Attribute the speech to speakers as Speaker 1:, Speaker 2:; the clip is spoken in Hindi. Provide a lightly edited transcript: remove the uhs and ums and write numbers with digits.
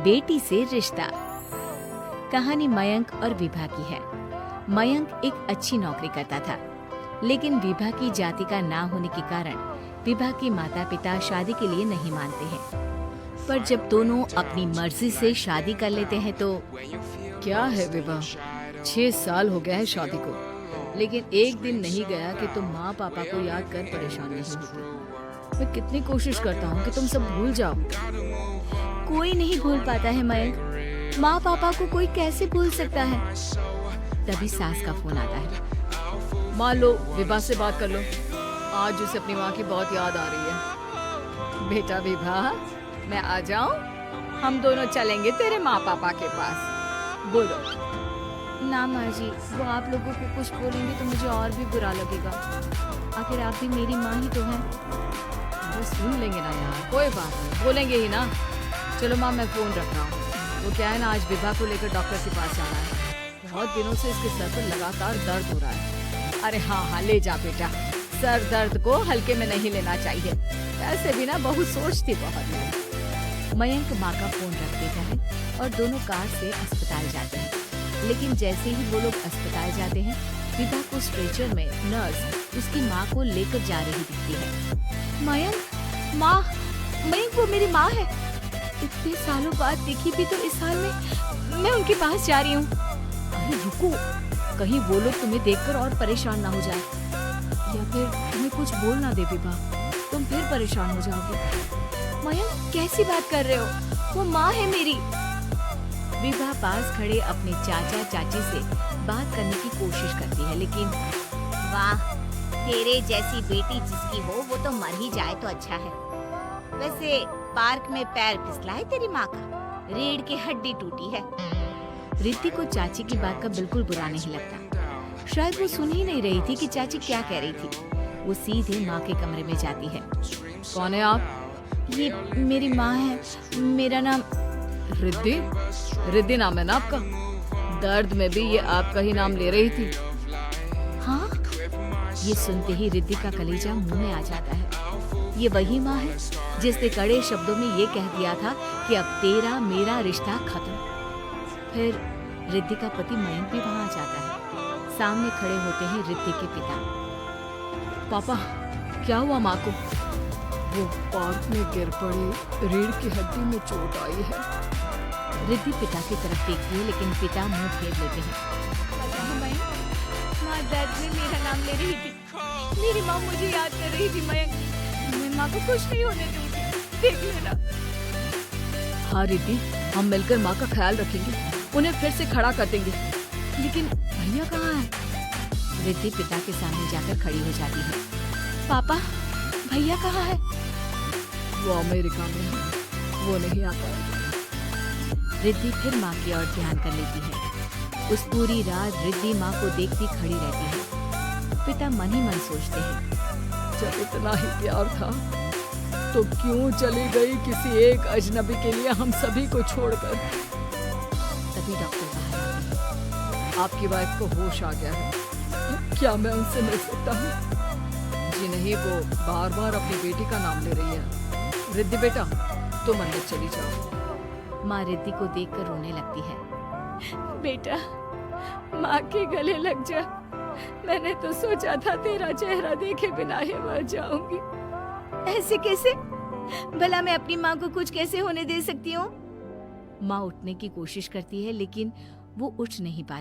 Speaker 1: बेटी से रिश्ता। कहानी मयंक और विभा की है। मयंक एक अच्छी नौकरी करता था, लेकिन विभा की जाति का ना होने के कारण विभा के माता पिता शादी के लिए नहीं मानते हैं। पर जब दोनों अपनी मर्जी से शादी कर लेते हैं तो
Speaker 2: क्या है विभा, 6 साल हो गया है शादी को, लेकिन एक दिन नहीं गया कि तुम माँ पापा को याद कर परेशान नहीं होती। मैं कितनी कोशिश करता हूँ कि तुम सब भूल जाओ।
Speaker 1: कोई नहीं भूल पाता है मयंक। माँ पापा को कोई कैसे भूल सकता है। तभी सास का फोन आता है।
Speaker 2: मान लो विभा से बात कर लो, आज उसे अपनी माँ की बहुत याद आ रही है।
Speaker 1: बेटा विभा, मैं आ जाऊं? हम दोनों चलेंगे तेरे माँ पापा के पास।
Speaker 2: बोलो।
Speaker 1: ना माँ जी, वो आप लोगों को कुछ बोलेंगे तो मुझे और भी बुरा लगेगा। आखिर आप भी मेरी माँ ही तो हैं।
Speaker 2: अरे सुन लेंगे ना यार, कोई बात नहीं, बोलेंगे ही ना। चलो माँ, मैं फोन रख रहा हूँ। वो क्या है ना, आज विभा को लेकर डॉक्टर के पास जाना है। बहुत दिनों से इसके सर पर लगातार दर्द हो रहा है।
Speaker 1: अरे हाँ हाँ, ले जा बेटा। सर दर्द को हल्के में नहीं लेना चाहिए। ऐसे भी ना बहुत सोचती बहुत है। मयंक माँ का फोन रख देता है और दोनों कार से अस्पताल जाते हैं। लेकिन जैसे ही वो लोग अस्पताल जाते हैं, विभा को स्ट्रेचर में नर्स उसकी माँ को लेकर जा रही दिखती है। मयंक, माँ, मयंक वो मेरी माँ है। इतने सालों बाद देखी भी तो इस हाल में मैं उनके पास जा रही हूँ।
Speaker 2: अरे रुको, कहीं वो लोग तुम्हें देखकर और परेशान ना हो जाए, या फिर तुम्हें कुछ बोल ना दे विभा, तुम फिर परेशान हो जाओगे।
Speaker 1: मयंक कैसी बात कर रहे हो, वो माँ है मेरी। विभा पास खड़े अपने चाचा चाची से बात करने की कोशिश करती है, लेकिन वाह, तेरे जैसी बेटी जिसकी हो वो तो मर ही जाए तो अच्छा है। वैसे पार्क में पैर फिसला है तेरी माँ का, रीढ़ की हड्डी टूटी है। रिद्धि को चाची की बात का बिल्कुल बुरा नहीं लगता। शायद वो सुन ही नहीं रही थी कि चाची क्या कह रही थी। वो सीधे माँ के कमरे में जाती है।
Speaker 2: कौन है आप?
Speaker 1: ये मेरी माँ है, मेरा नाम
Speaker 2: रिद्धि। रिद्धि नाम है ना आपका? दर्द में भी ये आपका ही नाम ले रही थी।
Speaker 1: हाँ, ये सुनते ही रिद्धि का कलेजा मुंह में आ जाता है। ये वही माँ है जिसने कड़े शब्दों में ये कह दिया था कि अब तेरा मेरा रिश्ता खत्म। फिर रिद्धि का पति मयंक भी वहाँ आ जाता है। सामने खड़े होते हैं रिद्धि के पिता।
Speaker 2: पापा, क्या हुआ माँ को? वो पार्क में गिर पड़ी, रीढ़ की हड्डी में चोट आई है।
Speaker 1: रिद्धि पिता की तरफ देखती है, लेकिन पिता मुंह फेर लेते हैं। माँ दर्द में मेरा नाम ले रही थी। मेरी माँ मुझे याद कर रही थी मयंक। मैं माँ को कुछ नहीं होने दूंगी, देख लेना।
Speaker 2: हाँ रिद्धि, हम मिलकर माँ का ख्याल रखेंगे, उन्हें फिर से खड़ा कर देंगे। लेकिन भैया कहाँ है?
Speaker 1: रिद्धि पिता के सामने जाकर खड़ी हो जाती है। पापा, भैया कहाँ है?
Speaker 2: वो अमेरिका में है, वो नहीं आ पाएगा।
Speaker 1: रिद्धि फिर माँ की ओर ध्यान कर लेती है। उस पूरी रात रिद्धि माँ को देखती खड़ी रहती है। पिता मन ही मन सोचते हैं,
Speaker 2: जब इतना ही प्यार था तो क्यों चली गई किसी एक अजनबी के लिए हम सभी को छोड़कर।
Speaker 1: तभी डॉक्टर बाहर आते हैं।
Speaker 2: आपकी वाइफ को होश आ गया है, क्या मैं उनसे मिल सकता हूँ? जी नहीं, वो बार बार अपनी बेटी का नाम ले रही है। रिद्धि बेटा, तुम अंदर चली जाओ।
Speaker 1: माँ रिद्धि को देखकर रोने लगती है। बेटा, माँ के गले लग जा। मैंने तो सोचा था तेरा चेहरा देखे बिना ही मर जाऊंगी। ऐसे कैसे? भला मैं अपनी माँ को कुछ कैसे होने दे सकती हूँ? माँ उठने की कोशिश करती है, लेकिन वो उठ नहीं पाती।